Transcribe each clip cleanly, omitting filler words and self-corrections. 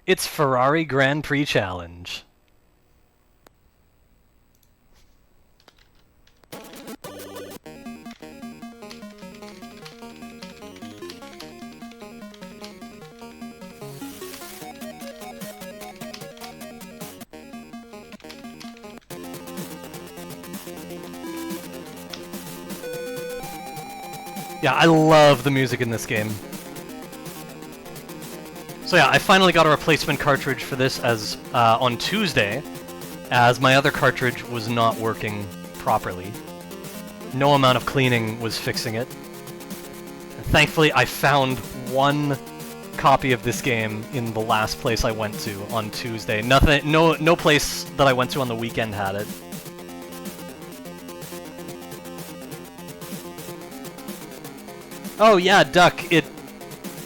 It's Ferrari Grand Prix Challenge. Yeah, I love the music in this game. So yeah, I finally got a replacement cartridge for this as on Tuesday, as my other cartridge was not working properly. No amount of cleaning was fixing it. And thankfully, I found one copy of this game in the last place I went to on Tuesday. No place that I went to on the weekend had it. Oh yeah, Duck, it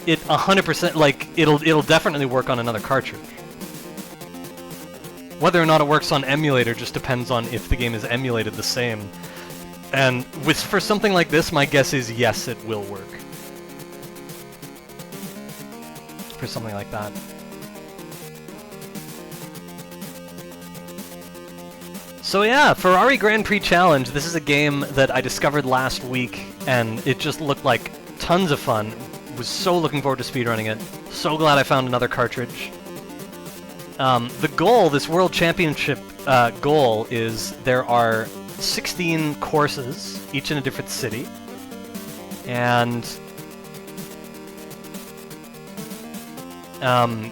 100%, like, it'll definitely work on another cartridge. Whether or not it works on emulator just depends on if the game is emulated the same. And for something like this, my guess is yes, it will work. For something like that. So yeah, Ferrari Grand Prix Challenge. This is a game that I discovered last week, and it just looked like tons of fun. Was so looking forward to speedrunning it. So glad I found another cartridge. The goal, this World Championship goal, is there are 16 courses, each in a different city. And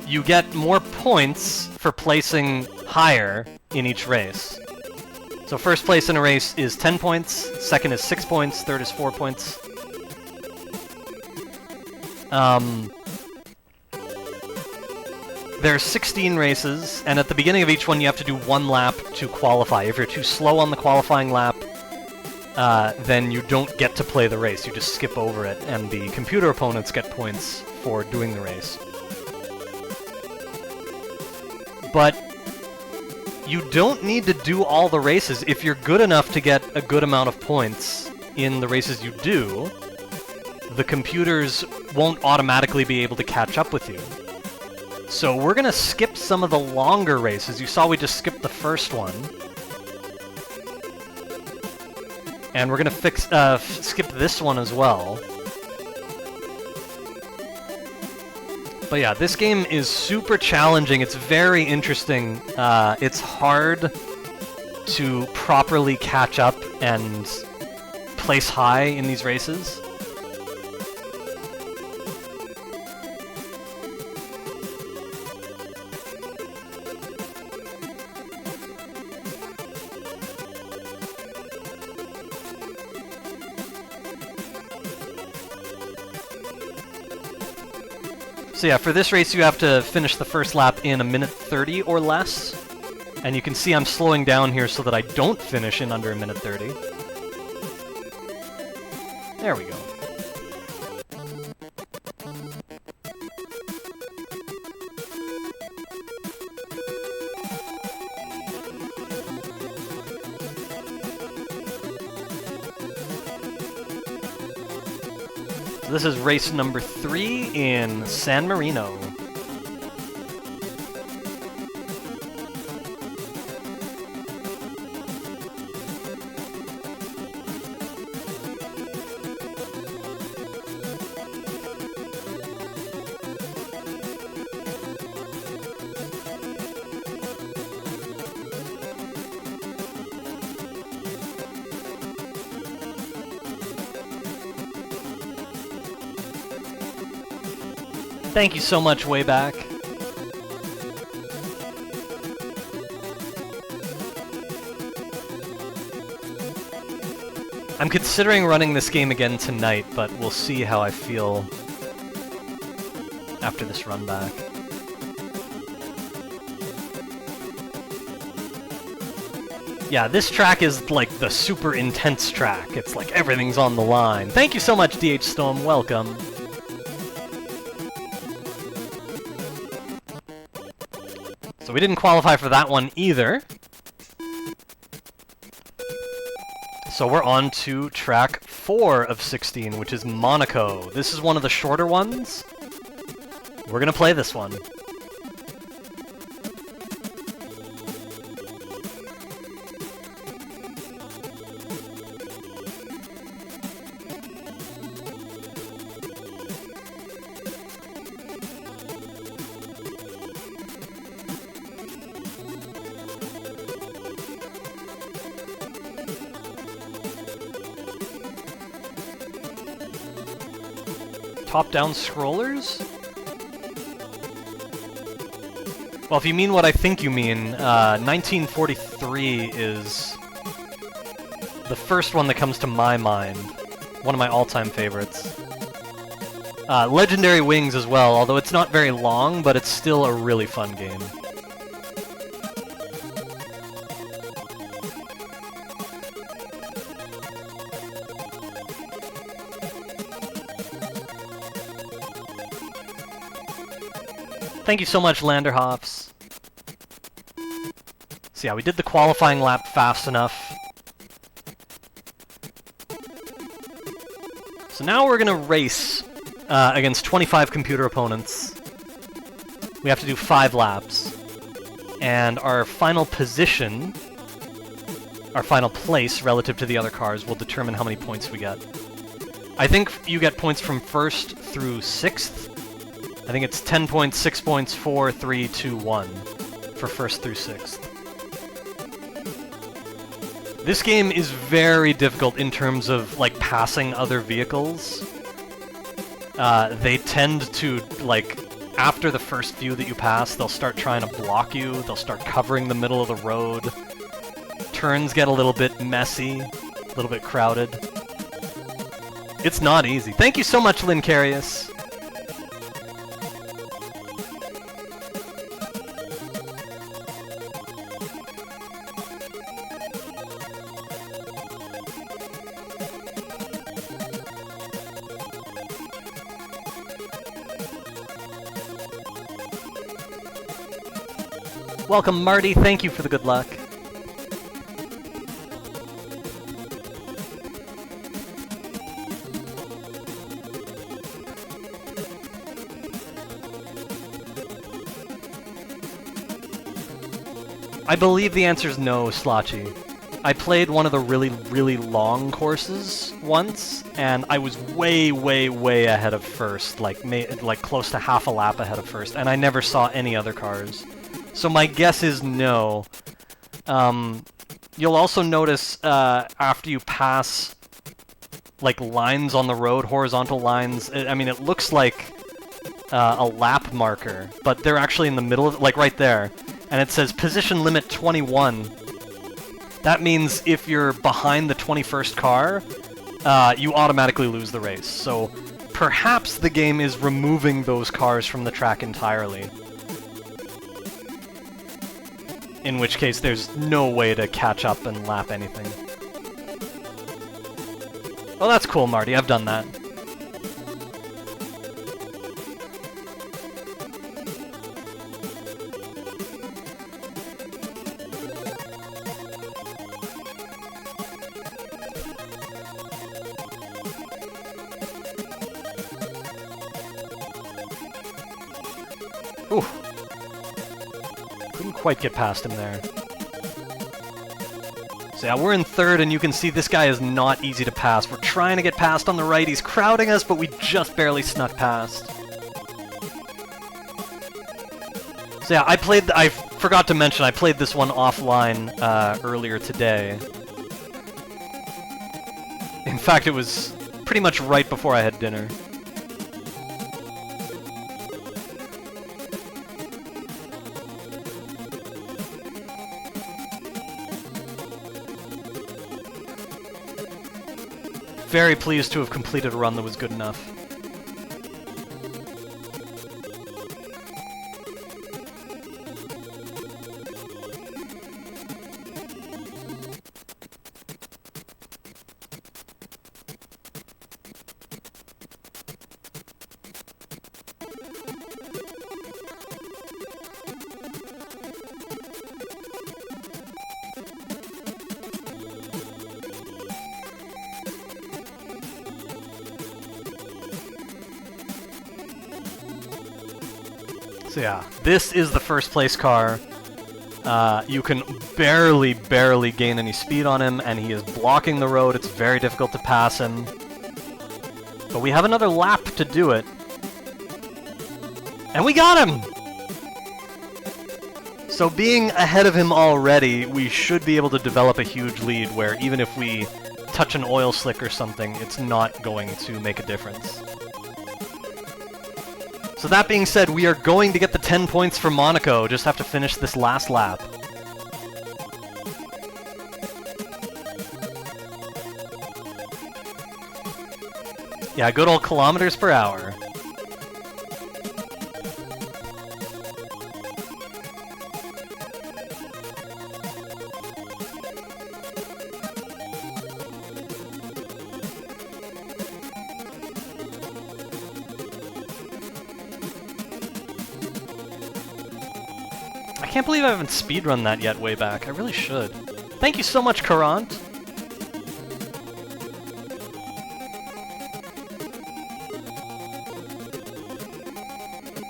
you get more points for placing higher in each race. So first place in a race is 10 points, second is 6 points, third is 4 points. There are 16 races, and at the beginning of each one you have to do one lap to qualify. If you're too slow on the qualifying lap, then you don't get to play the race. You just skip over it, and the computer opponents get points for doing the race. But you don't need to do all the races. If you're good enough to get a good amount of points in the races you do, the computers won't automatically be able to catch up with you. So we're gonna skip some of the longer races. You saw we just skipped the first one. And we're gonna skip this one as well. But yeah, this game is super challenging. It's very interesting. It's hard to properly catch up and place high in these races. So yeah, for this race you have to finish the first lap in 1:30 or less. And you can see I'm slowing down here so that I don't finish in under 1:30. There we go. So this is race number 3 in San Marino. Thank you so much, Wayback. I'm considering running this game again tonight, but we'll see how I feel after this run back. Yeah, this track is like the super intense track. It's like everything's on the line. Thank you so much, DH Storm. Welcome. So we didn't qualify for that one either. So we're on to track 4 of 16, which is Monaco. This is one of the shorter ones. We're gonna play this one. top-down scrollers? Well, if you mean what I think you mean, 1943 is the first one that comes to my mind. One of my all-time favorites. Legendary Wings as well, although it's not very long, but it's still a really fun game. Thank you so much, Landerhoffs. So yeah, we did the qualifying lap fast enough. So now we're gonna race against 25 computer opponents. We have to do 5 laps. And our final position, our final place relative to the other cars, will determine how many points we get. I think you get points from 1st through 6th. I think it's 10 points, 6 points, 4, 3, 2, 1 for 1st through 6th. This game is very difficult in terms of, like, passing other vehicles. They tend to, like, after the first few that you pass, they'll start trying to block you, they'll start covering the middle of the road. Turns get a little bit messy, a little bit crowded. It's not easy. Thank you so much, Lynn Carius. Welcome, Marty. Thank you for the good luck. I believe the answer is no, Slotchy. I played one of the really, really long courses once, and I was way, way, way ahead of first, like close to half a lap ahead of first, and I never saw any other cars. So my guess is no. You'll also notice after you pass like lines on the road, horizontal lines, I mean, it looks like a lap marker, but they're actually in the middle of, like right there, and it says position limit 21. That means if you're behind the 21st car, you automatically lose the race. So perhaps the game is removing those cars from the track entirely. In which case, there's no way to catch up and lap anything. Well, that's cool, Marty. I've done that. Ooh. Couldn't quite get past him there. So yeah, we're in 3rd, and you can see this guy is not easy to pass. We're trying to get past on the right. He's crowding us, but we just barely snuck past. So yeah, I forgot to mention, I played this one offline earlier today. In fact, it was pretty much right before I had dinner. Very pleased to have completed a run that was good enough. So yeah, this is the first place car. You can barely gain any speed on him, and he is blocking the road. It's very difficult to pass him. But we have another lap to do it. And we got him! So being ahead of him already, we should be able to develop a huge lead where even if we touch an oil slick or something, it's not going to make a difference. So that being said, we are going to get the 10 points for Monaco. Just have to finish this last lap. Yeah, good old kilometers per hour. I can't believe I haven't speedrun that yet way back. I really should. Thank you so much, Karant.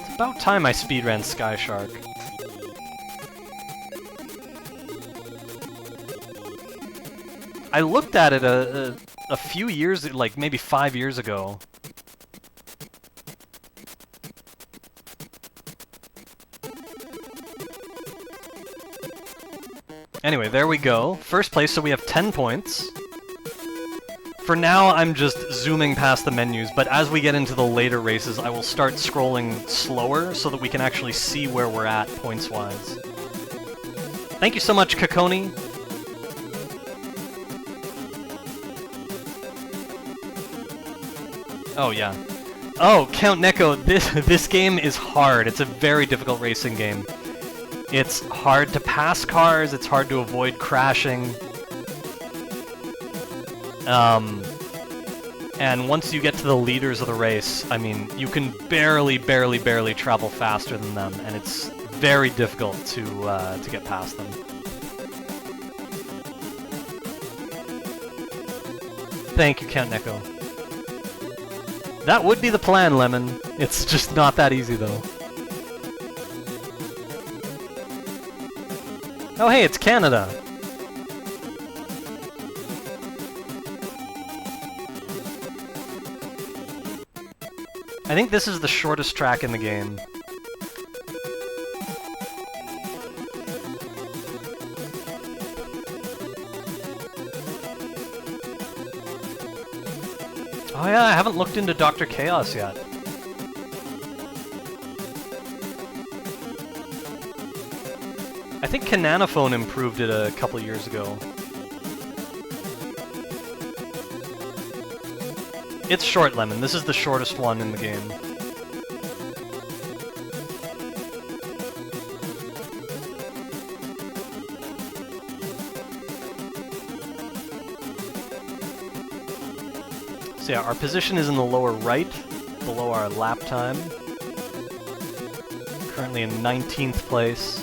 It's about time I speedran Sky Shark. I looked at it a few years, like maybe 5 years ago. Anyway, there we go. First place, so we have 10 points. For now, I'm just zooming past the menus, but as we get into the later races, I will start scrolling slower so that we can actually see where we're at points-wise. Thank you so much, Kakoni. Oh, yeah. Oh, Count Neko, this game is hard. It's a very difficult racing game. It's hard to pass cars, it's hard to avoid crashing. And once you get to the leaders of the race, I mean, you can barely travel faster than them, and it's very difficult to get past them. Thank you, Count Neko. That would be the plan, Lemon. It's just not that easy, though. Oh hey, it's Canada! I think this is the shortest track in the game. Oh yeah, I haven't looked into Dr. Chaos yet. I think Cananophone improved it a couple years ago. It's short, Lemon. This is the shortest one in the game. So yeah, our position is in the lower right, below our lap time. Currently in 19th place.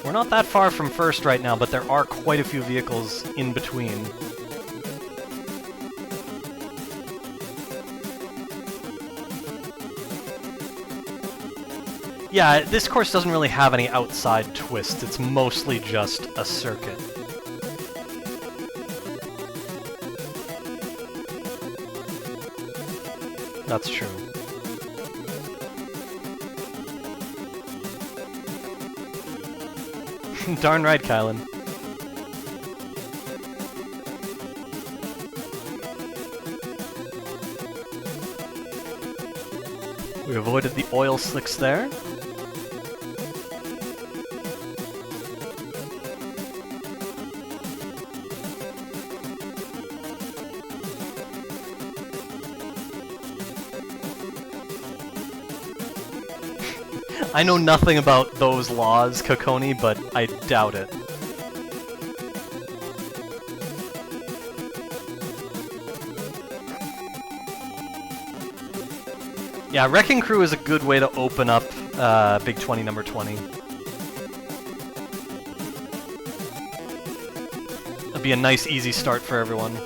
We're not that far from first right now, but there are quite a few vehicles in between. Yeah, this course doesn't really have any outside twists. It's mostly just a circuit. That's true. Darn right, Kylan. We avoided the oil slicks there. I know nothing about those laws, Kokoni, but I doubt it. Yeah, Wrecking Crew is a good way to open up Big 20 number 20. It'll be a nice, easy start for everyone.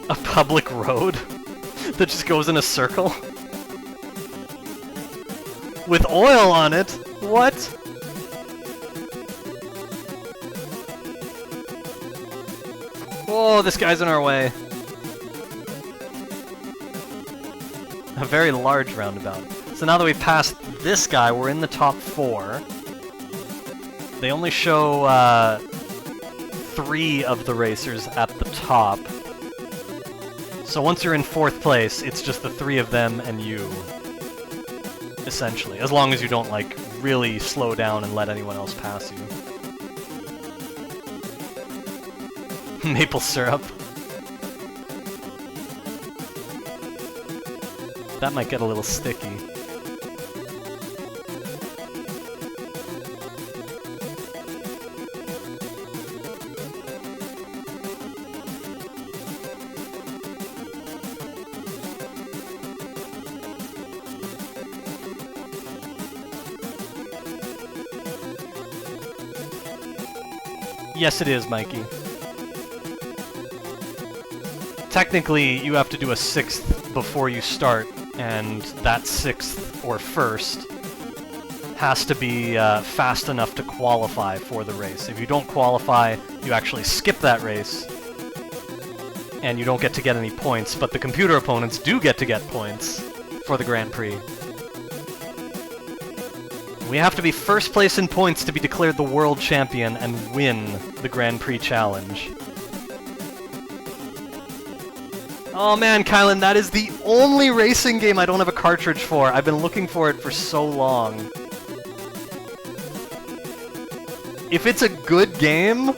A public road that just goes in a circle? With oil on it? What? Oh, this guy's in our way. A very large roundabout. So now that we've passed this guy, we're in the top 4. They only show 3 of the racers at the top. So once you're in 4th place, it's just the 3 of them and you. Essentially. As long as you don't, like, really slow down and let anyone else pass you. Maple syrup. That might get a little sticky. Yes, it is, Mikey. Technically, you have to do a 6th before you start, and that 6th, or 1st, has to be fast enough to qualify for the race. If you don't qualify, you actually skip that race, and you don't get to get any points, but the computer opponents do get to get points for the Grand Prix. We have to be 1st place in points to be declared the world champion and win the Grand Prix challenge. Oh man, Kylan, that is the only racing game I don't have a cartridge for. I've been looking for it for so long. If it's a good game,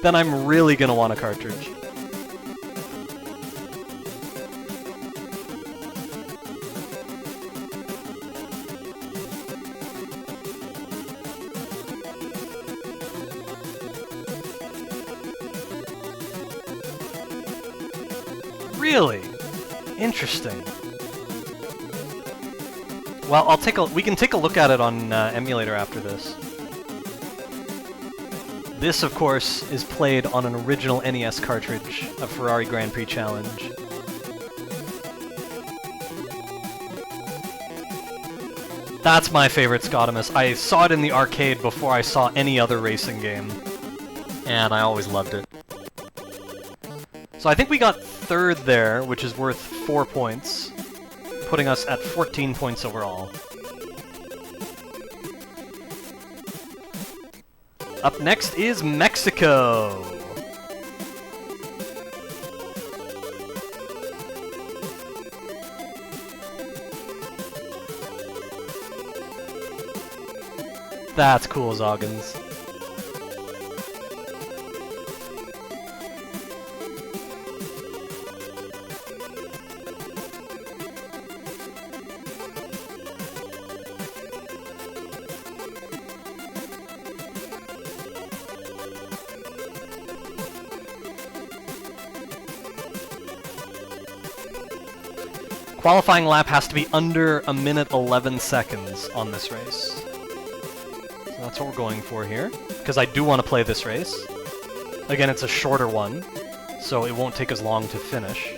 then I'm really gonna want a cartridge. Really? Interesting. Well, we can take a look at it on emulator after this. This, of course, is played on an original NES cartridge of Ferrari Grand Prix Challenge. That's my favorite Scotimus. I saw it in the arcade before I saw any other racing game, and I always loved it. So I think we got 3rd there, which is worth 4 points, putting us at 14 points overall. Up next is Mexico. That's cool, Zoggins. Qualifying lap has to be under 1 minute 11 seconds on this race. So that's what we're going for here, because I do want to play this race. Again, it's a shorter one, so it won't take as long to finish.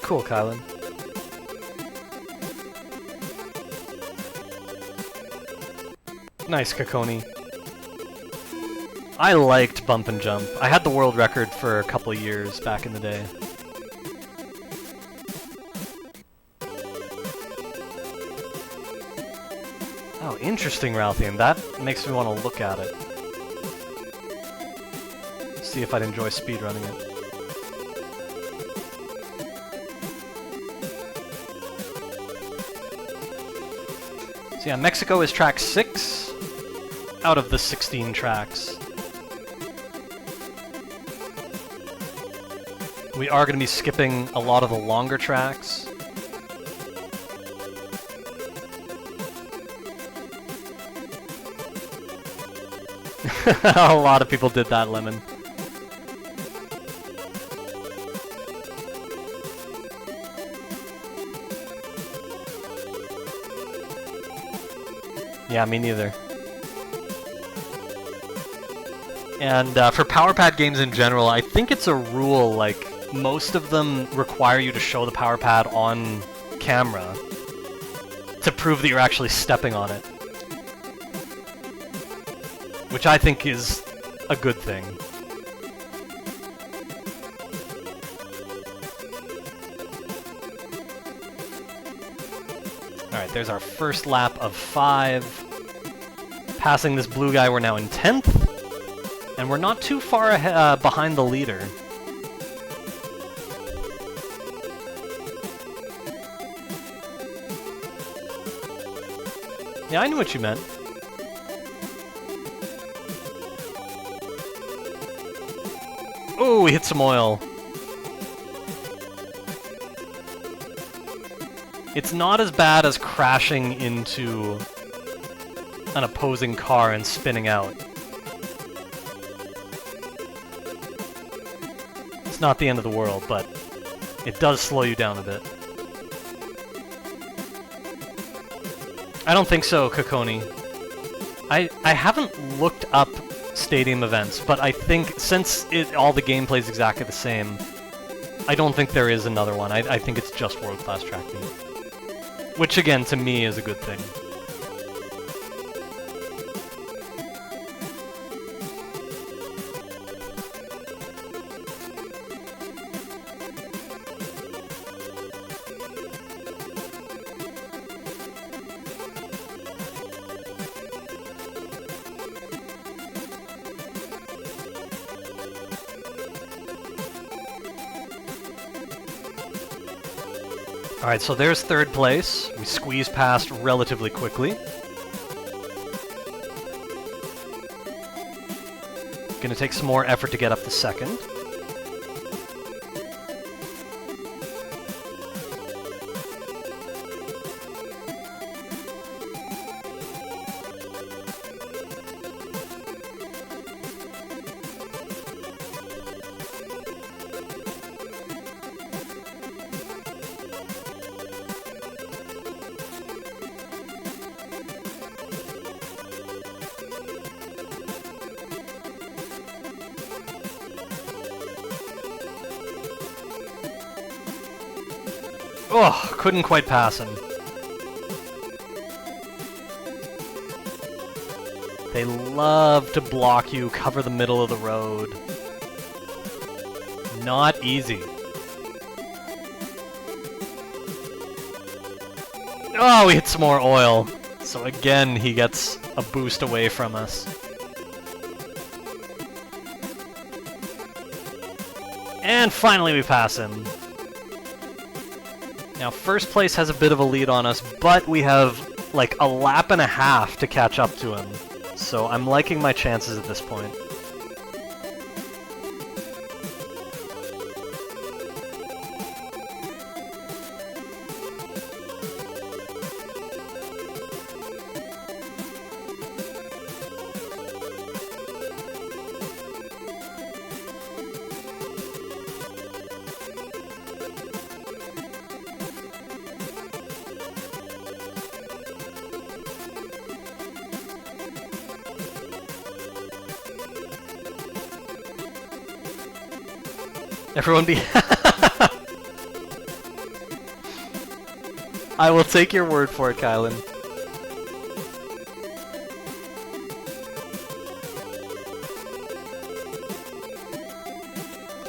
Cool, Kylan. Nice, Kakoni. I liked Bump and Jump. I had the world record for a couple of years back in the day. Oh, interesting, Ralphian. That makes me want to look at it. See if I'd enjoy speedrunning it. So yeah, Mexico is track 6 out of the 16 tracks. We are going to be skipping a lot of the longer tracks. A lot of people did that, Lemon. Yeah, me neither. And for Power Pad games in general, I think it's a rule, like, most of them require you to show the Power Pad on camera to prove that you're actually stepping on it. Which I think is a good thing. Alright, there's our first lap of 5. Passing this blue guy, we're now in 10th. And we're not too far ahead, behind the leader. Yeah, I knew what you meant. Oh, we hit some oil. It's not as bad as crashing into an opposing car and spinning out. It's not the end of the world, but it does slow you down a bit. I don't think so, Kokoni. I haven't looked up stadium events, but I think since all the gameplay is exactly the same, I don't think there is another one. I think it's just World Class Track Meet. Which, again, to me is a good thing. Alright, so there's third place. We squeeze past relatively quickly. Gonna take some more effort to get up to second. Oh, couldn't quite pass him. They love to block you, cover the middle of the road. Not easy. Oh, we hit some more oil. So again, he gets a boost away from us. And finally we pass him. Now, first place has a bit of a lead on us, but we have, like, a lap and a half to catch up to him. So I'm liking my chances at this point. Everyone be... I will take your word for it, Kylan.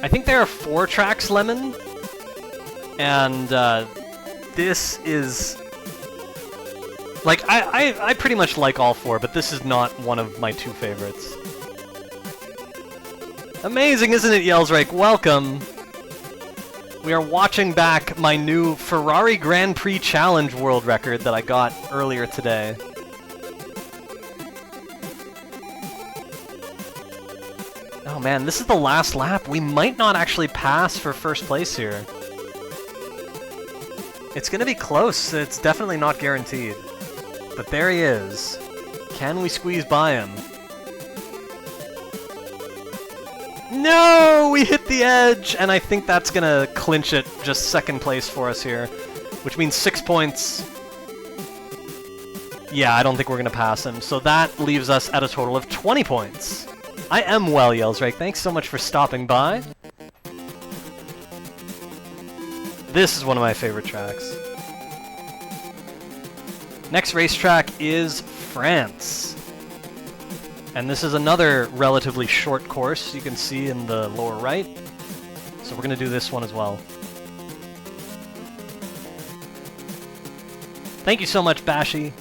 I think there are 4 tracks, Lemon. And, this is... Like, I pretty much like all 4, but this is not one of my 2 favorites. Amazing, isn't it, Yellsrake? Welcome! We are watching back my new Ferrari Grand Prix Challenge world record that I got earlier today. Oh man, this is the last lap. We might not actually pass for first place here. It's gonna be close. It's definitely not guaranteed. But there he is. Can we squeeze by him? No! We hit the edge! And I think that's gonna clinch it, just second place for us here. Which means 6 points. Yeah, I don't think we're gonna pass him. So that leaves us at a total of 20 points. I am well, Yellsrake. Thanks so much for stopping by. This is one of my favorite tracks. Next racetrack is France. And this is another relatively short course, you can see in the lower right. So we're going to do this one as well. Thank you so much, Bashi.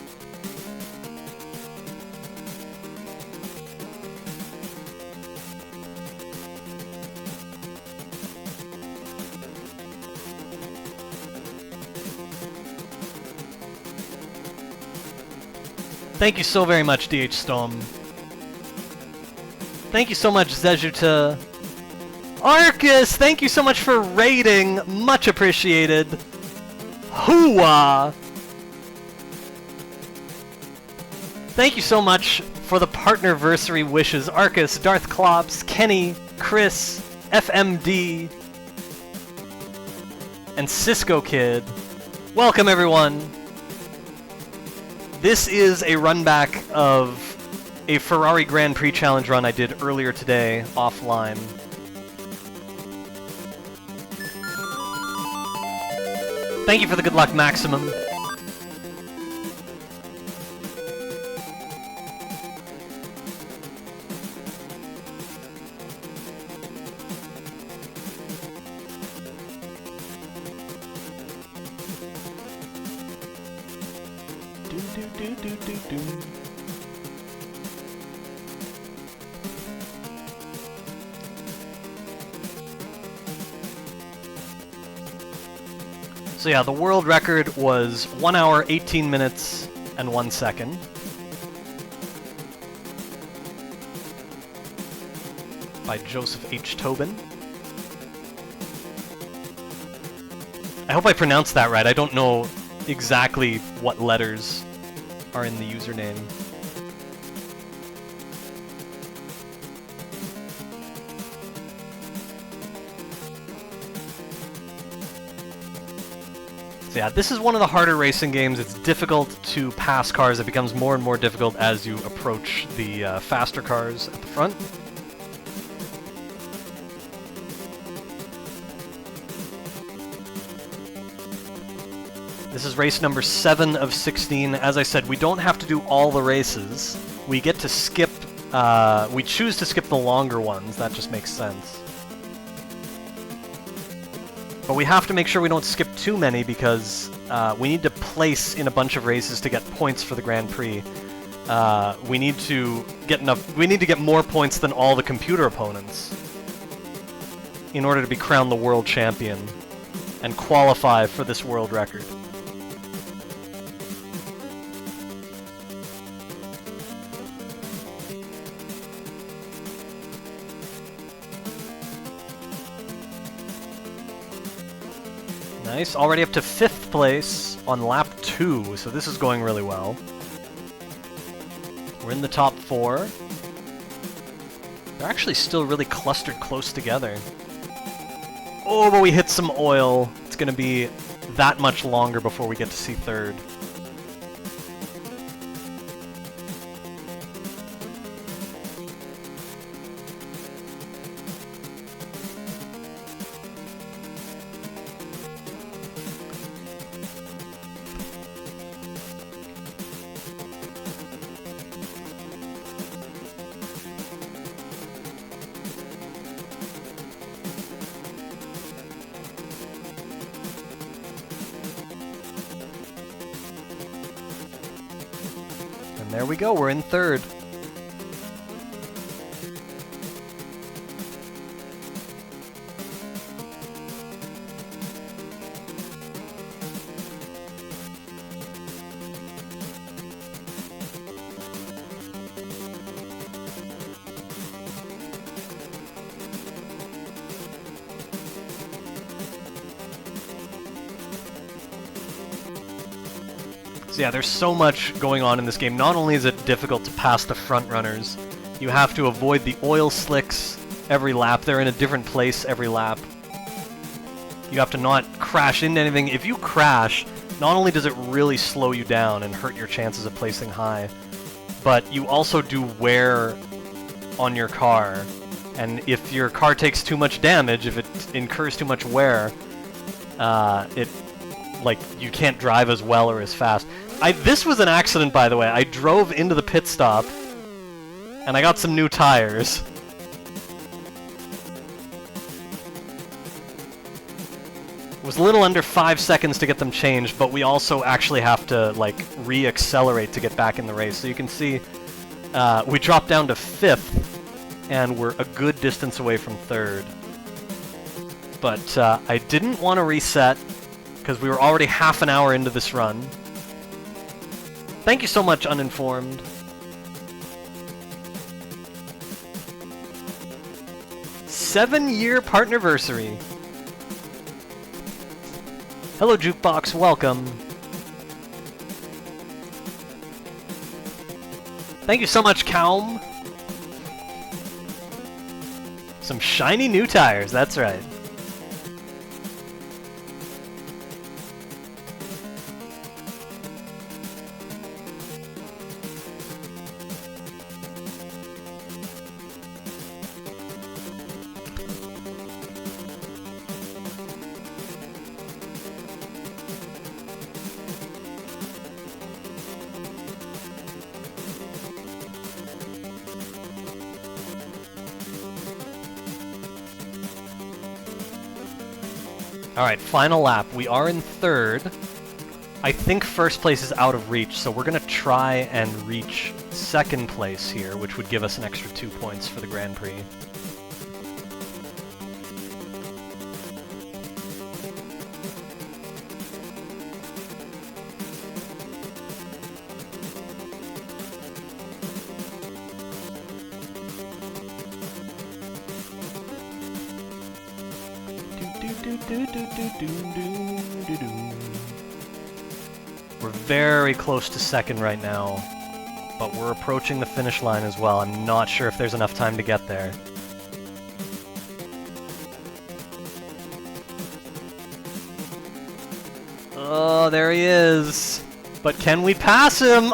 Thank you so very much, DH Storm. Thank you so much, Zejuta. Arcus, thank you so much for raiding. Much appreciated. Hooah! Thank you so much for the partnerversary wishes. Arcus, Darth Klops, Kenny, Chris, FMD, and Cisco Kid. Welcome, everyone. This is a runback of a Ferrari Grand Prix Challenge run I did earlier today, offline. Thank you for the good luck, Maximum. So yeah, the world record was 1 hour, 18 minutes, and 1 second. By Joseph H. Tobin. I hope I pronounced that right. I don't know exactly what letters are in the username. So yeah, this is one of the harder racing games. It's difficult to pass cars. It becomes more and more difficult as you approach the faster cars at the front. This is race number 7 of 16. As I said, we don't have to do all the races. We get to skip, we choose to skip the longer ones. That just makes sense. But we have to make sure we don't skip too many because we need to place in a bunch of races to get points for the Grand Prix. We need to get more points than all the computer opponents in order to be crowned the world champion and qualify for this world record. Nice, already up to 5th place on lap 2, so this is going really well. We're in the top 4. They're actually still really clustered close together. Oh, but we hit some oil. It's going to be that much longer before we get to see 3rd. There we go, we're in 3rd. So yeah, there's so much going on in this game. Not only is it difficult to pass the front runners, you have to avoid the oil slicks every lap. They're in a different place every lap. You have to not crash into anything. If you crash, not only does it really slow you down and hurt your chances of placing high, but you also do wear on your car. And if your car takes too much damage, if it incurs too much wear, you can't drive as well or as fast. This was an accident, by the way. I drove into the pit stop, and I got some new tires. was a little under 5 seconds to get them changed, but we also actually have to, like, re-accelerate to get back in the race. So you can see we dropped down to 5th, and we're a good distance away from 3rd. But I didn't want to reset, because we were already half an hour into this run. Thank you so much, Uninformed. Seven-year partnerversary. Hello, Jukebox. Welcome. Thank you so much, Calm. Some shiny new tires. That's right. Alright, final lap. We are in 3rd. I think 1st place is out of reach, so we're going to try and reach 2nd place here, which would give us an extra 2 points for the Grand Prix. We're very close to 2nd right now, but we're approaching the finish line as well. I'm not sure if there's enough time to get there. Oh, there he is. But can we pass him?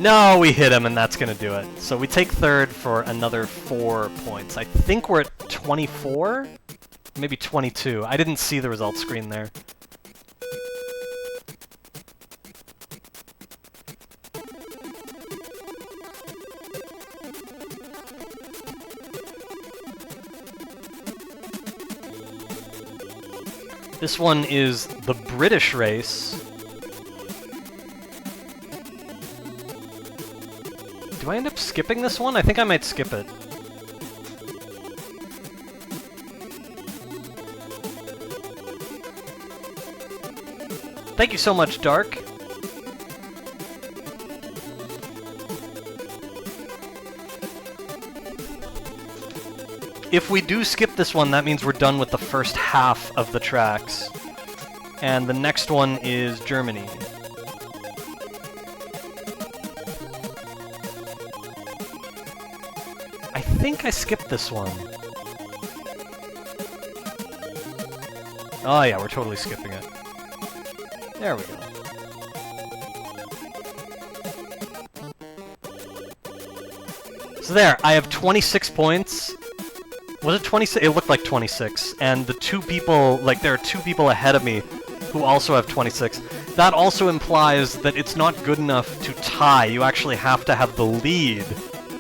No, we hit him, and that's going to do it. So we take 3rd for another 4 points. I think we're at 24? Maybe 22. I didn't see the results screen there. This one is the British race. Do I end up skipping this one? I think I might skip it. Thank you so much, Dark. If we do skip this one, that means we're done with the first half of the tracks. And the next one is Germany. I think I skipped this one. Oh yeah, we're totally skipping it. There we go. So there, I have 26 points. Was it 26? It looked like 26. And the two people, like there are 2 people ahead of me who also have 26. That also implies that it's not good enough to tie. You actually have to have the lead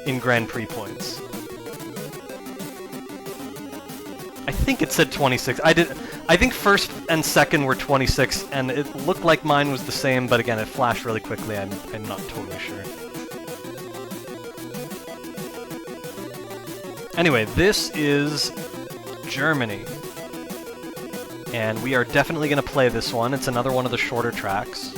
in Grand Prix points. I think it said 26. I think 1st and 2nd were 26, and it looked like mine was the same, but again, it flashed really quickly. I'm not totally sure. Anyway, this is Germany. And we are definitely going to play this one. It's another one of the shorter tracks.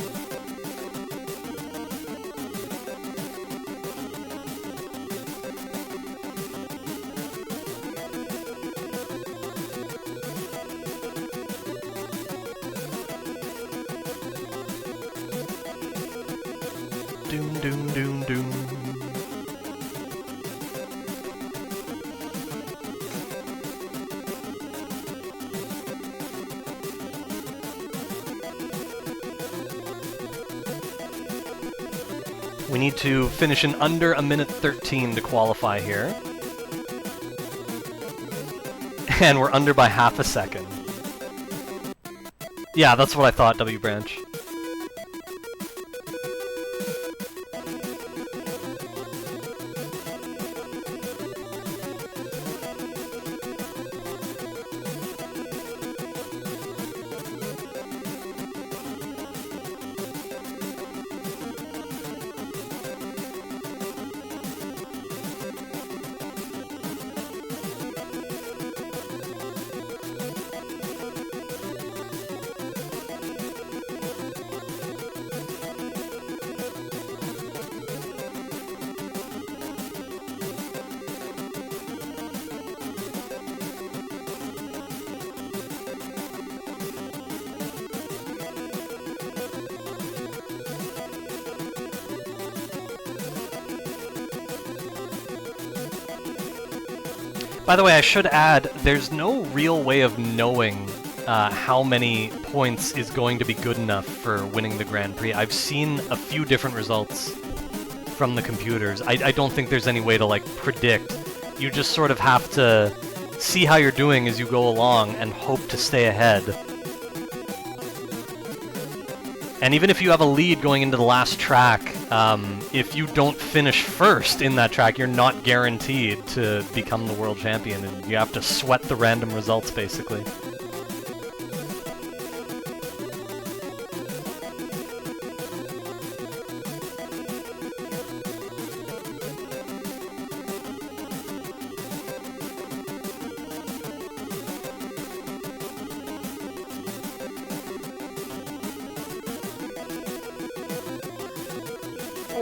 Doom, doom, doom, doom. We need to finish in under 1:13 to qualify here. And we're under by half a second. Yeah, that's what I thought, W Branch. By the way, I should add, there's no real way of knowing how many points is going to be good enough for winning the Grand Prix. I've seen a few different results from the computers. I don't think there's any way to, like, predict. You just sort of have to see how you're doing as you go along and hope to stay ahead. And even if you have a lead going into the last track, if you don't finish first in that track, you're not guaranteed to become the world champion, and you have to sweat the random results, basically.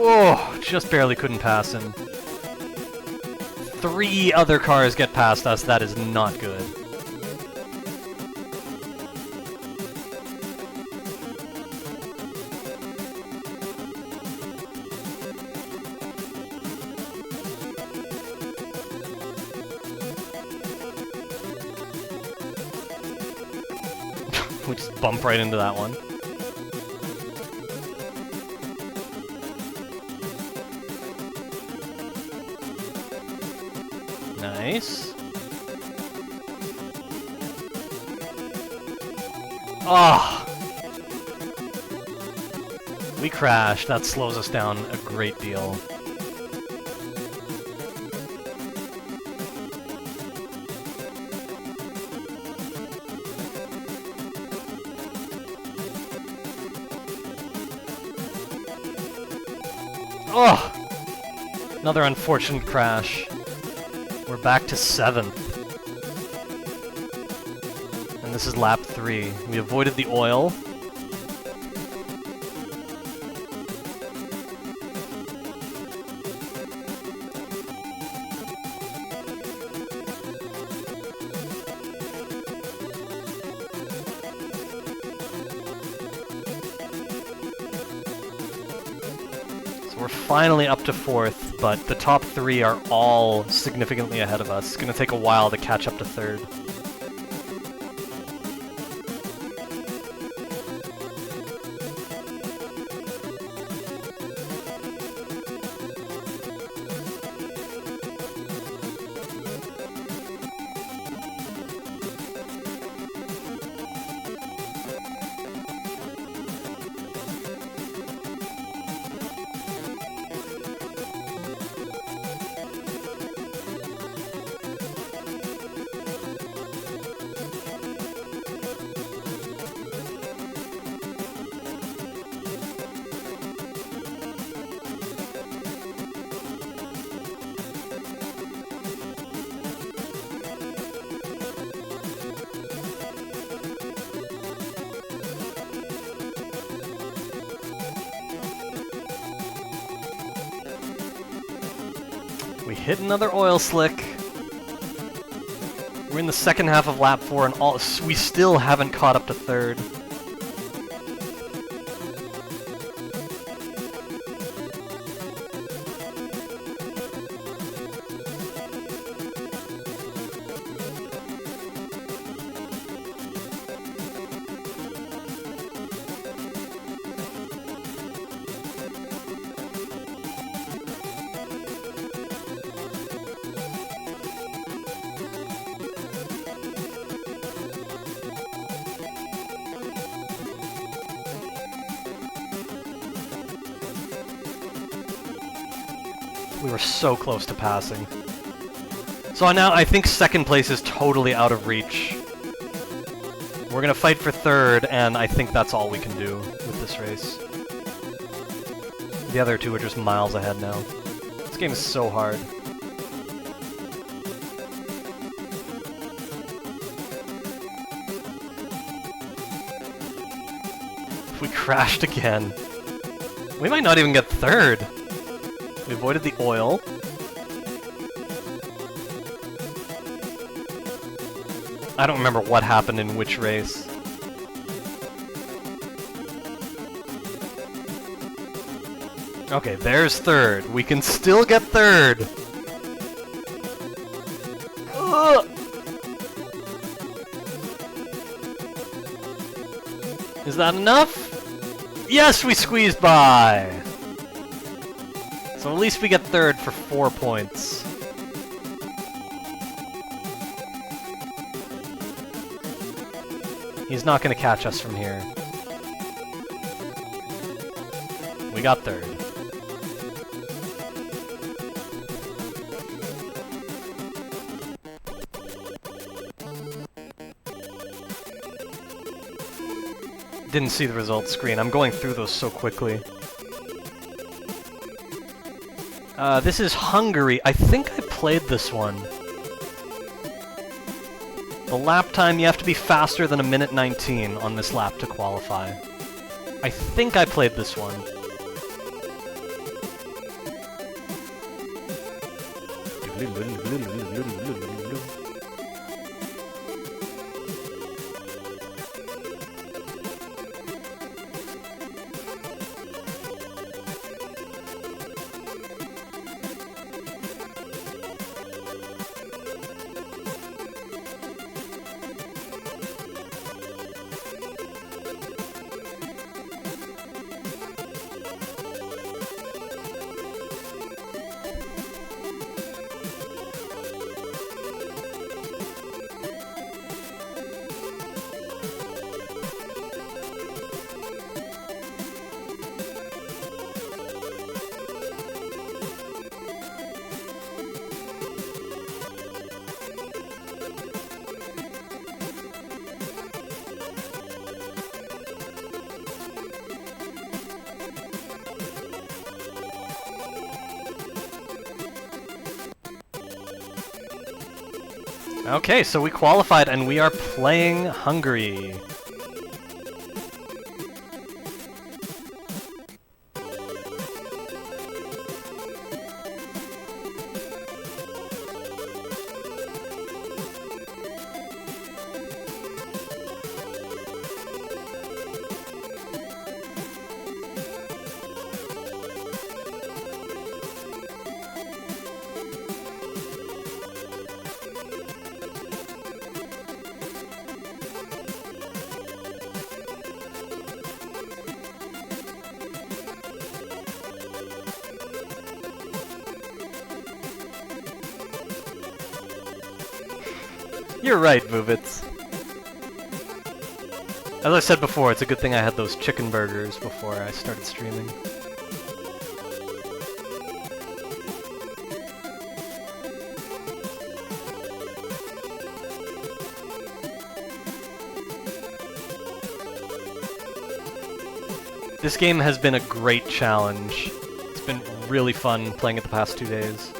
Oh, just barely couldn't pass him. 3 other cars get past us, that is not good. We just bump right into that one. Nice. Oh! We crashed. That slows us down a great deal. Oh! Another unfortunate crash. We're back to 7th. And this is lap 3. We avoided the oil. We're finally up to 4th, but the top 3 are all significantly ahead of us. It's going to take a while to catch up to 3rd. We hit another oil slick. We're in the second half of lap 4 and we still haven't caught up to 3rd. We were so close to passing. So now I think 2nd place is totally out of reach. We're gonna fight for 3rd, and I think that's all we can do with this race. The other 2 are just miles ahead now. This game is so hard. We crashed again. We might not even get 3rd. We avoided the oil. I don't remember what happened in which race. Okay, there's 3rd. We can still get 3rd. Is that enough? Yes, we squeezed by! So at least we get third for 4 points. He's not going to catch us from here. We got third. Didn't see the results screen. I'm going through those so quickly. This is Hungary. I think I played this one. The lap time, you have to be faster than 1:19 on this lap to qualify. I think I played this one. Okay, so we qualified and we are playing Hungary. You're right, Vuvitz. As I said before, it's a good thing I had those chicken burgers before I started streaming. This game has been a great challenge. It's been really fun playing it the past 2 days.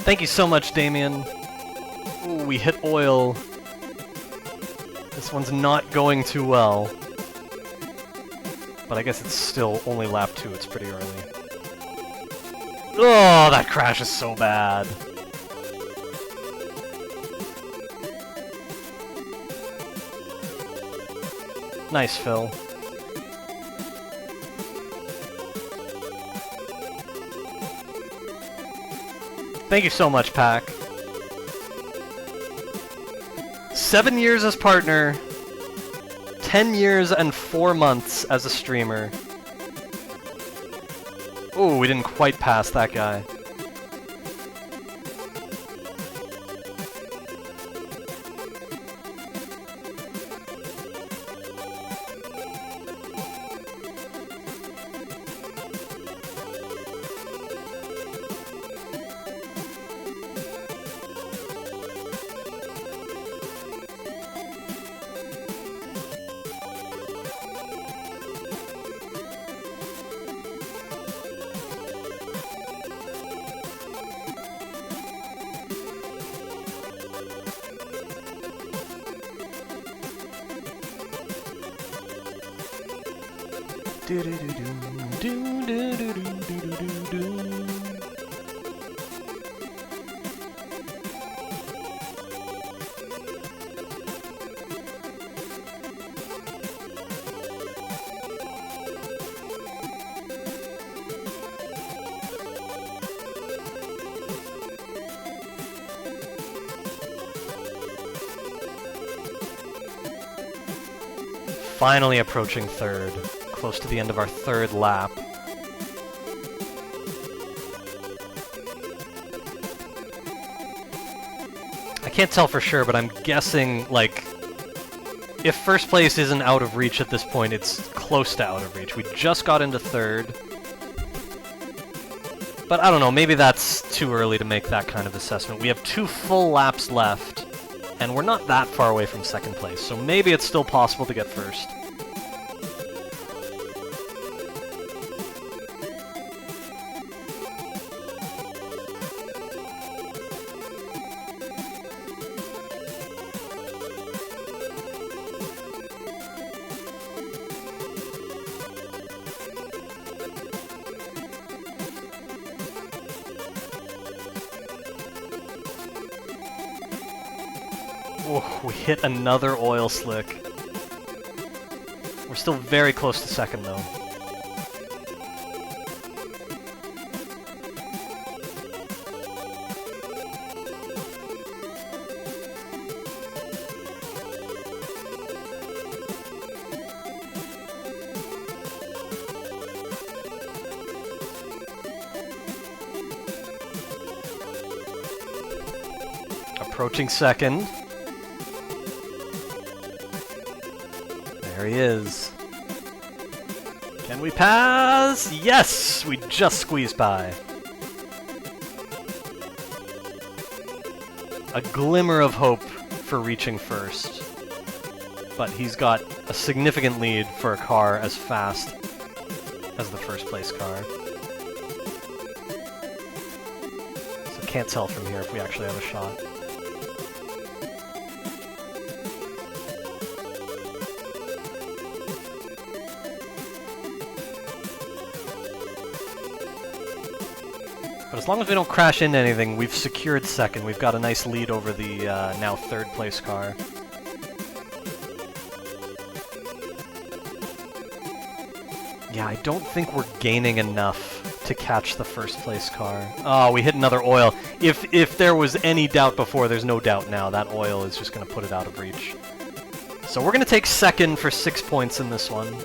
Thank you so much, Damien. Ooh, we hit oil. This one's not going too well. But I guess it's still only lap 2, it's pretty early. Oh, that crash is so bad. Nice, Phil. Thank you so much, Pack. 7 years as partner, 10 years and 4 months as a streamer. Ooh, we didn't quite pass that guy. Finally approaching third, close to the end of our third lap. I can't tell for sure, but I'm guessing, like, if first place isn't out of reach at this point, it's close to out of reach. We just got into third. But I don't know, maybe that's too early to make that kind of assessment. We have 2 full laps left, and we're not that far away from second place, so maybe it's still possible to get first. Oh, we hit another oil slick. We're still very close to second, though. Approaching second. There he is. Can we pass? Yes! We just squeezed by. A glimmer of hope for reaching first. But he's got a significant lead for a car as fast as the first place car. So can't tell from here if we actually have a shot. But as long as we don't crash into anything, we've secured second. We've got a nice lead over the now third place car. Yeah, I don't think we're gaining enough to catch the first place car. Oh, we hit another oil. If there was any doubt before, there's no doubt now. That oil is just going to put it out of reach. So we're going to take second for 6 points in this one.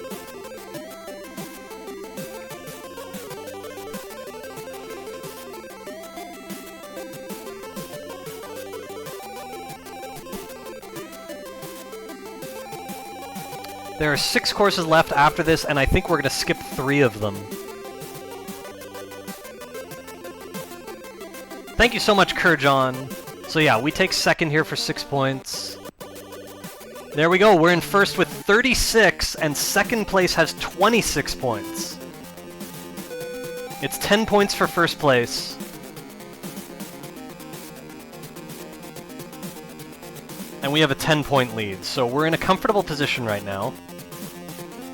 There are 6 courses left after this, and I think we're going to skip 3 of them. Thank you so much, Kurjan. So yeah, we take second here for 6 points. There we go, we're in first with 36, and second place has 26 points. It's 10 points for first place. And we have a 10-point lead, so we're in a comfortable position right now.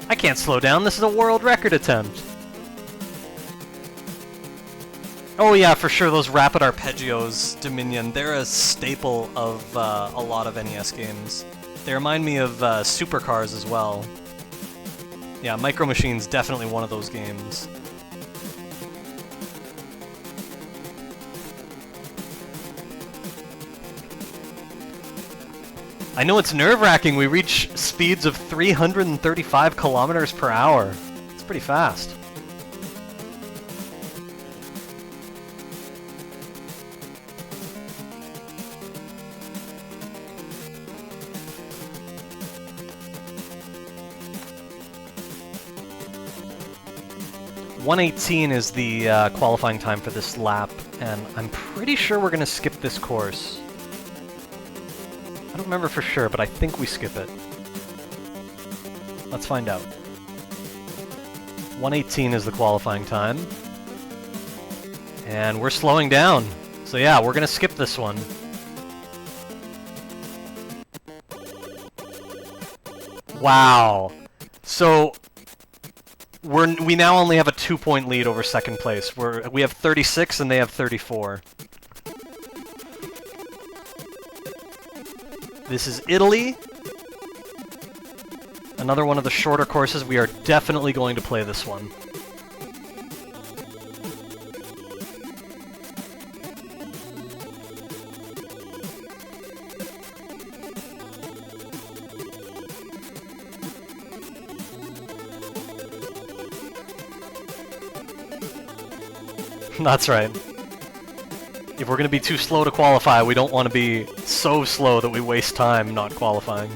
I can't slow down, this is a world record attempt. Oh yeah, for sure, those rapid arpeggios, Dominion, they're a staple of a lot of NES games. They remind me of Supercars as well. Yeah, Micro Machines, definitely one of those games. I know it's nerve-wracking, we reach speeds of 335 kilometers per hour. It's pretty fast. .118 is the qualifying time for this lap, and I'm pretty sure we're going to skip this course. I don't remember for sure, but I think we skip it. Let's find out. 1:18 is the qualifying time. And we're slowing down. So yeah, we're gonna skip this one. Wow. So we now only have a 2-point lead over second place. We have 36 and they have 34. This is Italy. Another one of the shorter courses. We are definitely going to play this one. That's right. If we're going to be too slow to qualify, we don't want to be so slow that we waste time not qualifying.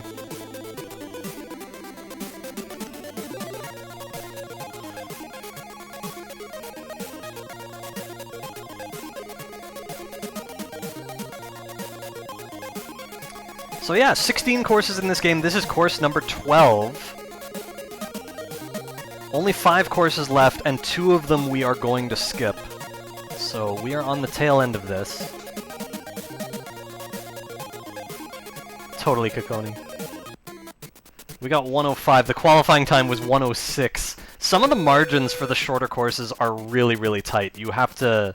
So yeah, 16 courses in this game. This is course number 12. Only 5 courses left, and 2 of them we are going to skip. So we are on the tail end of this. Totally Kokoni. We got 105. The qualifying time was 106. Some of the margins for the shorter courses are really, really tight. You have to,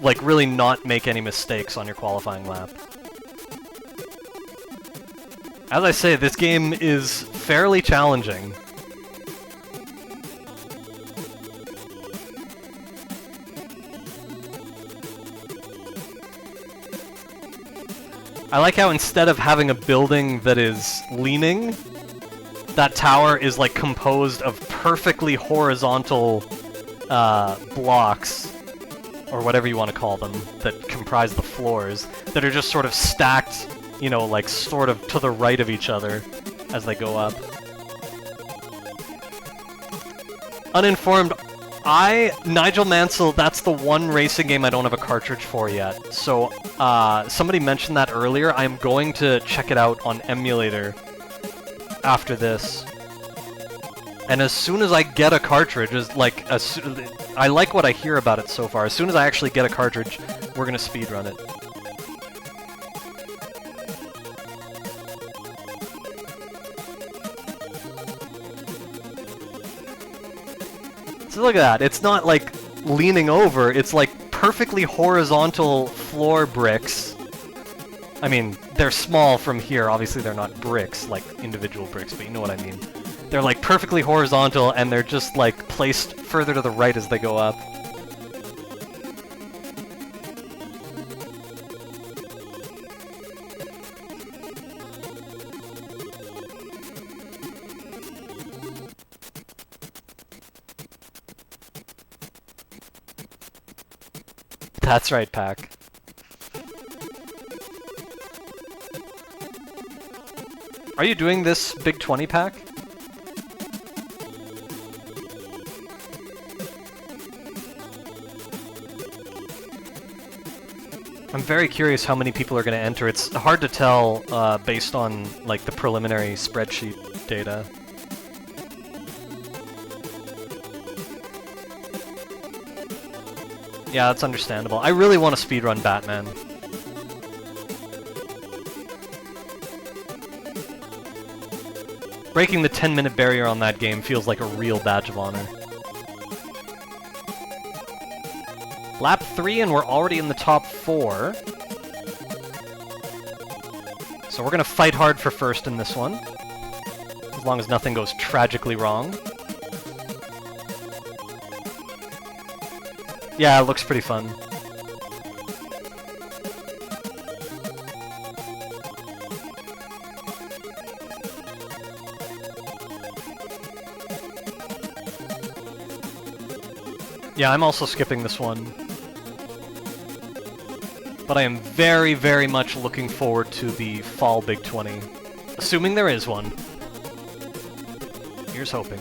like, really not make any mistakes on your qualifying lap. As I say, this game is fairly challenging. I like how instead of having a building that is leaning, that tower is like composed of perfectly horizontal blocks, or whatever you want to call them, that comprise the floors, that are just sort of stacked, you know, like sort of to the right of each other as they go up. Uninformed, Nigel Mansell, that's the one racing game I don't have a cartridge for yet. So, somebody mentioned that earlier. I'm going to check it out on emulator after this. And as soon as I get a cartridge, I like what I hear about it so far. As soon as I actually get a cartridge, we're gonna speedrun it. So look at that, it's not like leaning over, it's like perfectly horizontal floor bricks. I mean, they're small from here, obviously they're not bricks, like individual bricks, but you know what I mean. They're like perfectly horizontal and they're just like placed further to the right as they go up. That's right, Pack. Are you doing this Big 20 pack? I'm very curious how many people are going to enter. It's hard to tell based on like the preliminary spreadsheet data. Yeah, that's understandable. I really want to speedrun Batman. Breaking the 10-minute barrier on that game feels like a real badge of honor. Lap 3 and we're already in the top 4. So we're gonna fight hard for first in this one. As long as nothing goes tragically wrong. Yeah, it looks pretty fun. Yeah, I'm also skipping this one. But I am very, very much looking forward to the fall Big 20. Assuming there is one. Here's hoping.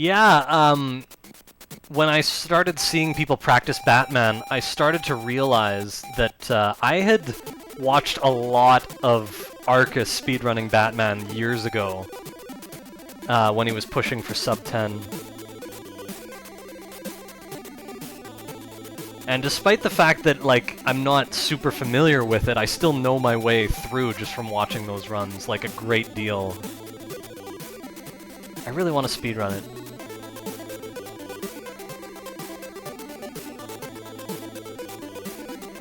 Yeah, when I started seeing people practice Batman, I started to realize that I had watched a lot of Arcus speedrunning Batman years ago. when he was pushing for sub 10. And despite the fact that, like, I'm not super familiar with it, I still know my way through just from watching those runs, like, a great deal. I really want to speedrun it.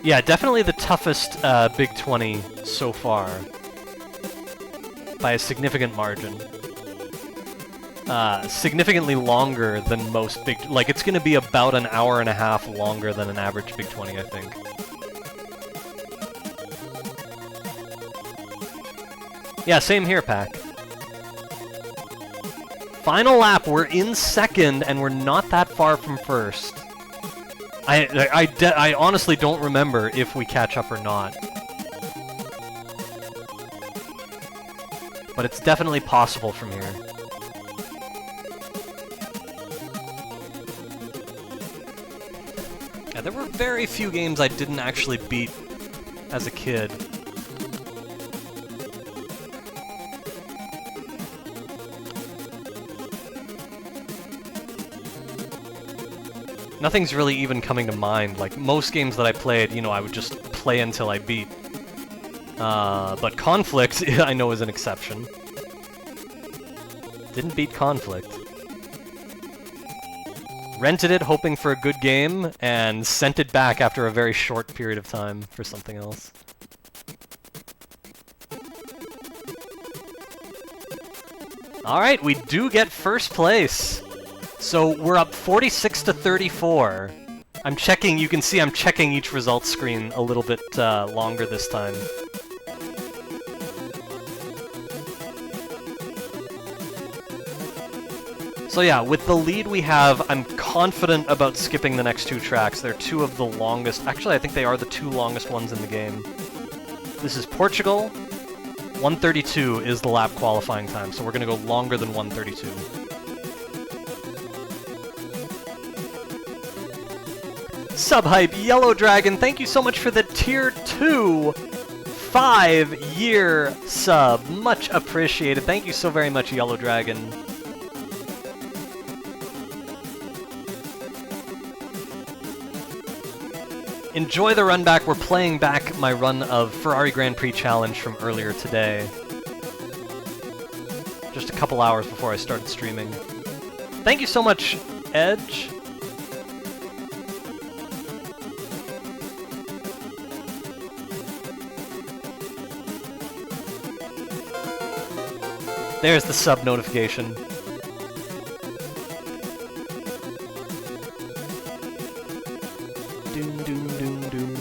Yeah, definitely the toughest Big 20 so far. By a significant margin. Significantly longer than most big... Like, it's gonna be about an hour and a half longer than an average Big 20, I think. Yeah, same here, Pack. Final lap, we're in second, and we're not that far from first. I honestly don't remember if we catch up or not. But it's definitely possible from here. Yeah, there were very few games I didn't actually beat as a kid. Nothing's really even coming to mind. Like, most games that I played, you know, I would just play until I beat. But Conflict, I know, is an exception. Didn't beat Conflict. Rented it hoping for a good game, and sent it back after a very short period of time for something else. Alright, we do get first place! So we're up 46 to 34. I'm checking, you can see I'm checking each results screen a little bit longer this time. So yeah, with the lead we have, I'm confident about skipping the next two tracks. They're two of the longest... Actually, I think they are the two longest ones in the game. This is Portugal. 132 is the lap qualifying time, so we're going to go longer than 132. Subhype Yellow Dragon, thank you so much for the Tier 2 5-year sub. Much appreciated. Thank you so very much, Yellow Dragon. Enjoy the run back. We're playing back my run of Ferrari Grand Prix Challenge from earlier today. Just a couple hours before I started streaming. Thank you so much, Edge. There's the sub notification. Doom, doom, doom, doom.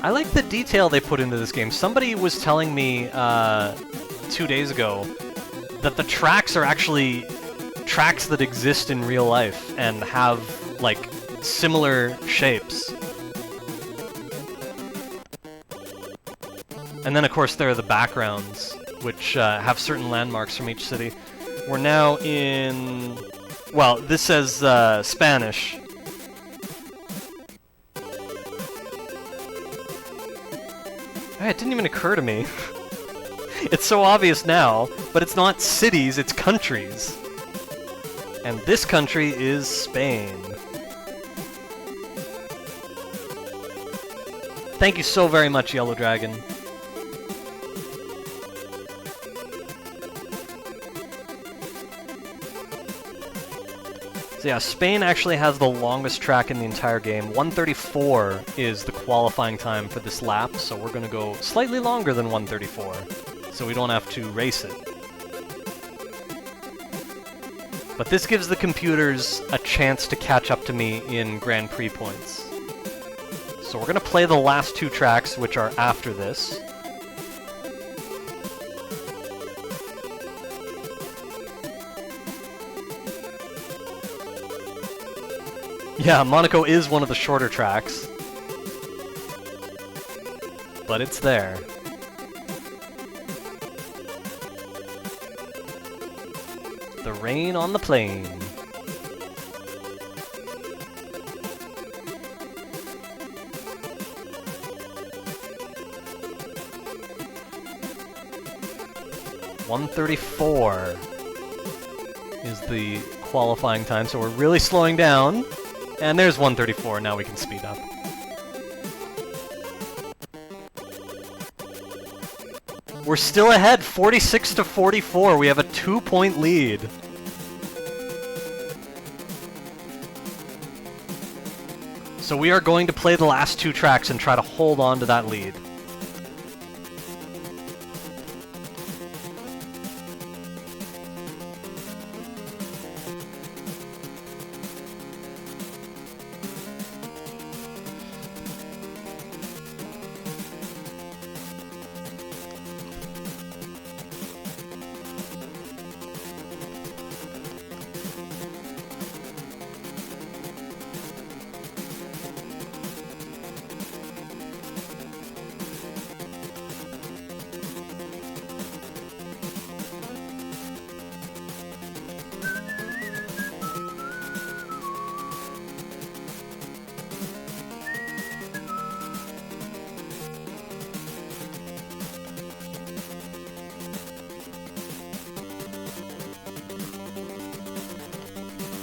I like the detail they put into this game. Somebody was telling me 2 days ago that the tracks are actually tracks that exist in real life and have, like, similar shapes. And then, of course, there are the backgrounds, which have certain landmarks from each city. We're now in... Well, this says Spanish. It didn't even occur to me. It's so obvious now, but it's not cities, it's countries. And this country is Spain. Thank you so very much, Yellow Dragon. So yeah, Spain actually has the longest track in the entire game. 134 is the qualifying time for this lap, so we're going to go slightly longer than 134, so we don't have to race it. But this gives the computers a chance to catch up to me in Grand Prix points. So we're going to play the last two tracks, which are after this. Yeah, Monaco is one of the shorter tracks. But it's there. The rain on the plain. 1:34 is the qualifying time, so we're really slowing down. And there's 1:34, now we can speed up. We're still ahead, 46 to 44. We have a 2-point lead. So we are going to play the last 2 tracks and try to hold on to that lead.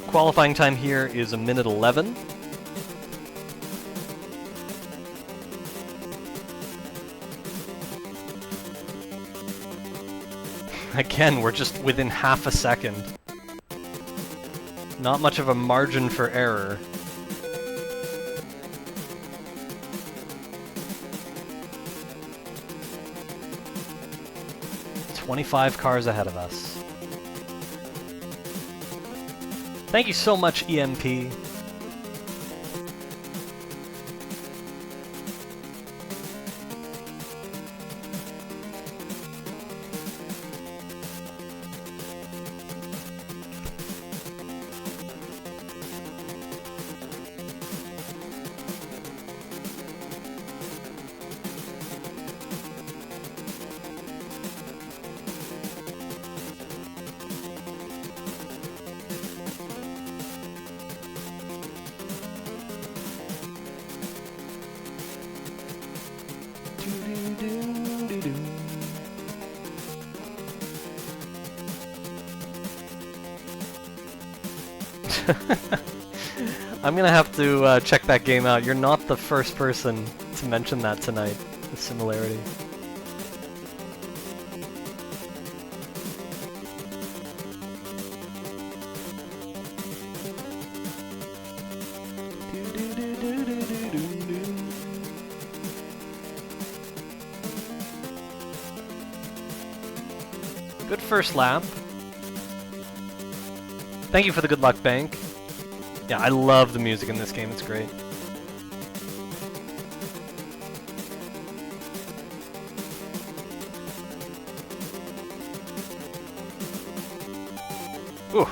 Qualifying time here is 1:11. Again, we're just within half a second. Not much of a margin for error. "25 cars ahead of us." Thank you so much, EMP. I'm gonna have to check that game out. You're not the first person to mention that tonight, the similarity. Good first lap. Thank you for the good luck, Bank. Yeah, I love the music in this game, it's great. Ooh.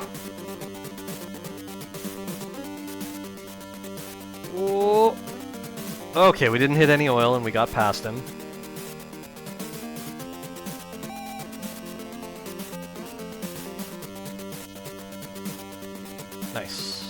Ooh. Okay, we didn't hit any oil and we got past him. Nice.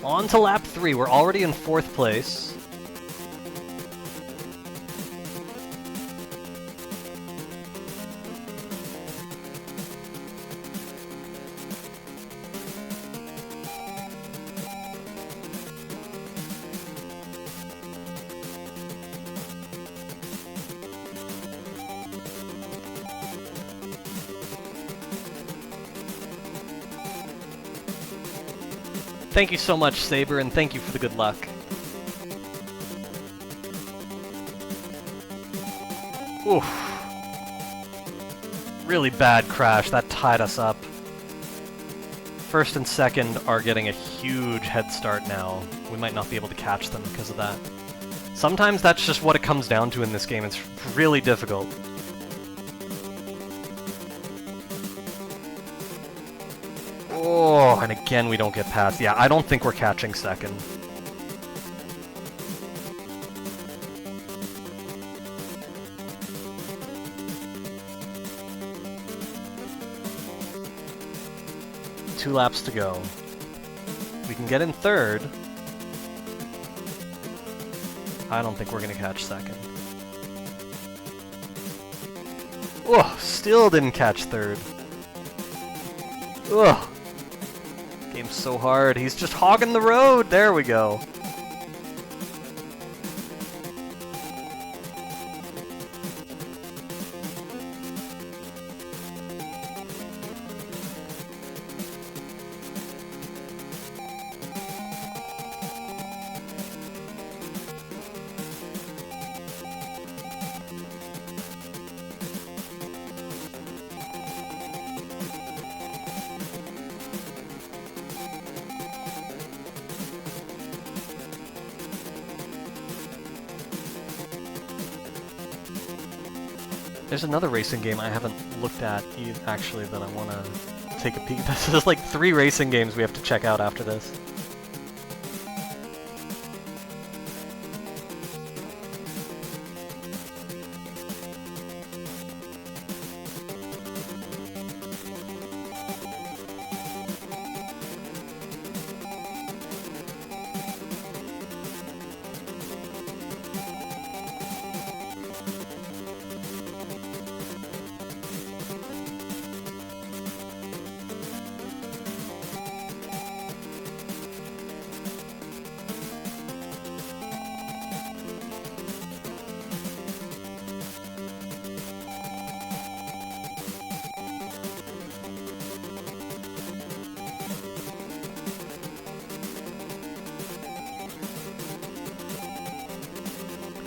On to lap 3, we're already in 4th place. Thank you so much, Saber, and thank you for the good luck. Oof. Really bad crash, that tied us up. first and second are getting a huge head start now. We might not be able to catch them because of that. Sometimes that's just what it comes down to in this game. It's really difficult. Oh, and again we don't get past. Yeah, I don't think we're catching second. Two laps to go. We can get in third. I don't think we're gonna catch second. Oh, still didn't catch third. Ugh. Game's so hard. He's just hogging the road. There we go. There's another racing game I haven't looked at actually that I want to take a peek. There's like 3 racing games we have to check out after this.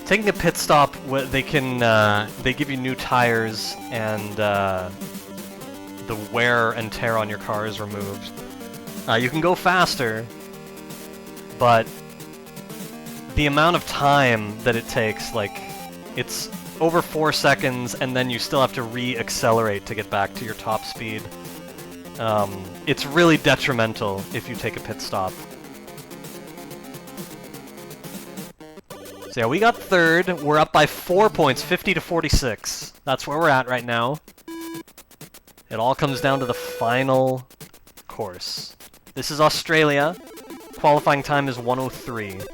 Taking a pit stop, they give you new tires and the wear and tear on your car is removed. You can go faster, but the amount of time that it takes, like, it's over 4 seconds, and then you still have to re-accelerate to get back to your top speed. It's really detrimental if you take a pit stop. So yeah, we got third. We're up by 4 points, 50 to 46. That's where we're at right now. It all comes down to the final course. This is Australia. Qualifying time is 1:03.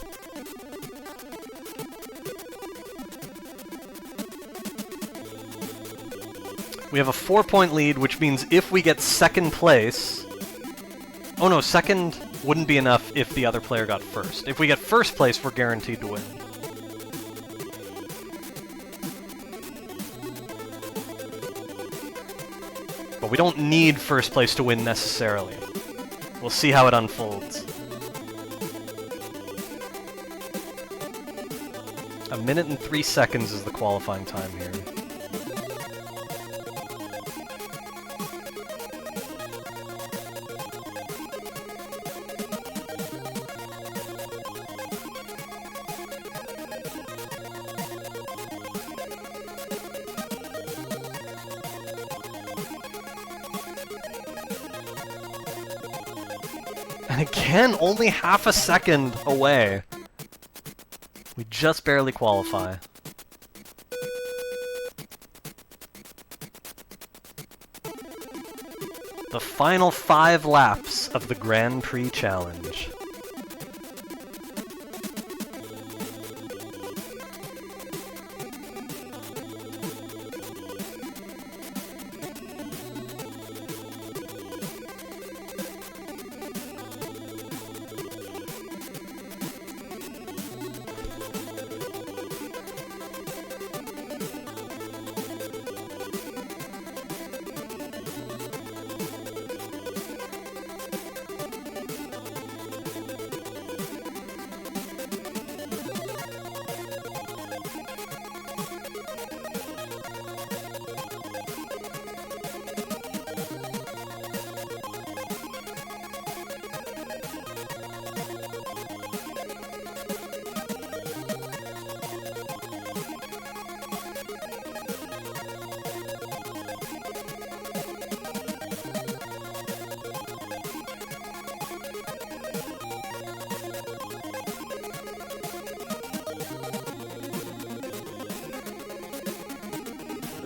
We have a 4-point lead, which means if we get second place... Oh no, second wouldn't be enough if the other player got first. If we get first place, we're guaranteed to win. But we don't need first place to win necessarily. We'll see how it unfolds. A minute and 3 seconds is the qualifying time here. And again, only half a second away. We just barely qualify. The final 5 laps of the Grand Prix Challenge.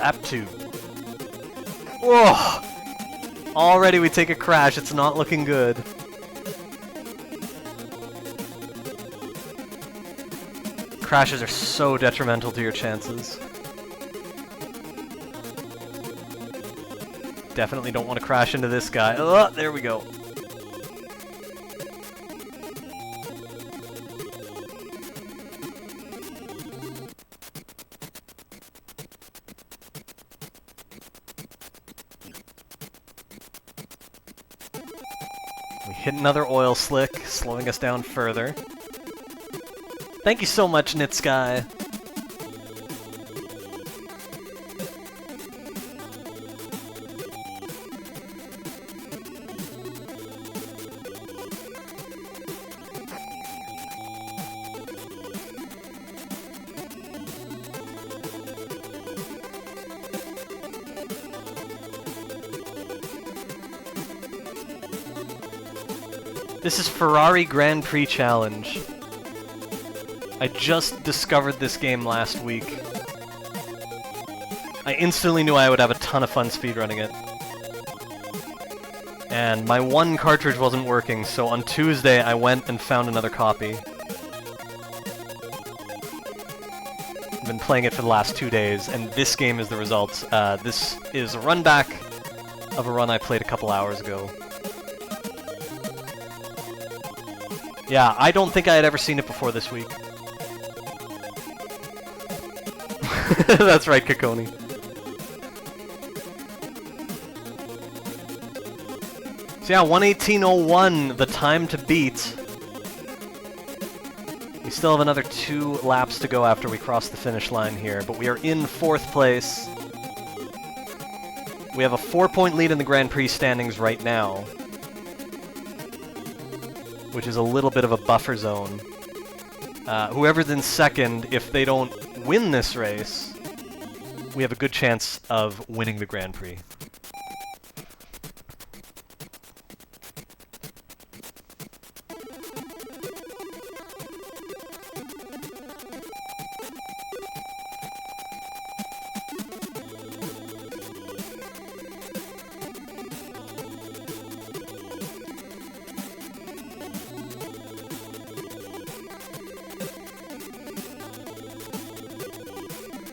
Lap 2. Whoa! Already we take a crash, it's not looking good. Crashes are so detrimental to your chances. Definitely don't want to crash into this guy. Oh, there we go. We hit another oil slick, slowing us down further. Thank you so much, Nitsky. This is Ferrari Grand Prix Challenge. I just discovered this game last week. I instantly knew I would have a ton of fun speedrunning it. And my one cartridge wasn't working, so on Tuesday I went and found another copy. I've been playing it for the last 2 days, and this game is the result. This is a run back of a run I played a couple hours ago. Yeah, I don't think I had ever seen it before this week. That's right, Kakoni. So yeah, 1:18:01, the time to beat. We still have another 2 laps to go after we cross the finish line here, but we are in 4th place. We have a 4-point lead in the Grand Prix standings right now, which is a little bit of a buffer zone. Whoever's in second, if they don't win this race, we have a good chance of winning the Grand Prix.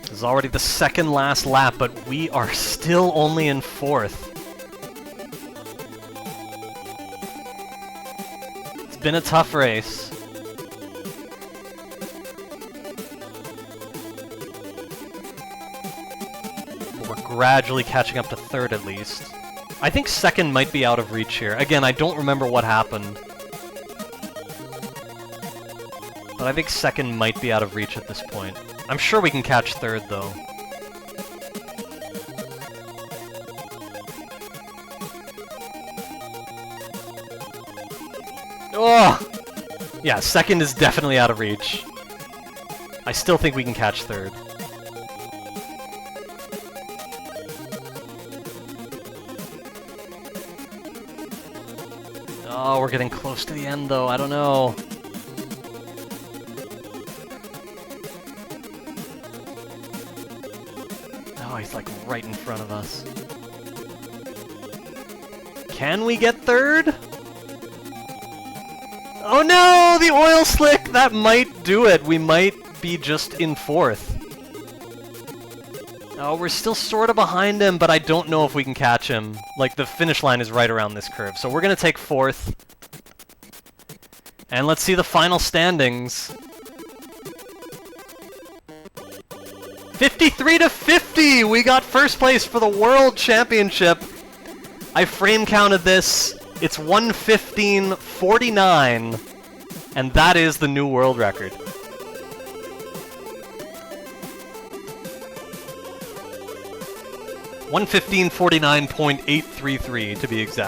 This is already the second last lap, but we are still only in 4th. It's been a tough race. But we're gradually catching up to 3rd at least. I think 2nd might be out of reach here. Again, I don't remember what happened. But I think 2nd might be out of reach at this point. I'm sure we can catch 3rd, though. Oh! Yeah, 2nd is definitely out of reach. I still think we can catch 3rd. Oh, we're getting close to the end, though. I don't know. Oh, he's like right in front of us. Can we get 3rd? Oh no! The oil slick! That might do it. We might be just in 4th. Oh, we're still sort of behind him, but I don't know if we can catch him. Like, the finish line is right around this curve. So we're gonna take 4th. And let's see the final standings. 53-50! We got 1st place for the World Championship. I frame counted this. It's 1:15:49, and that is the new world record. 1:15:49.833 to be exact.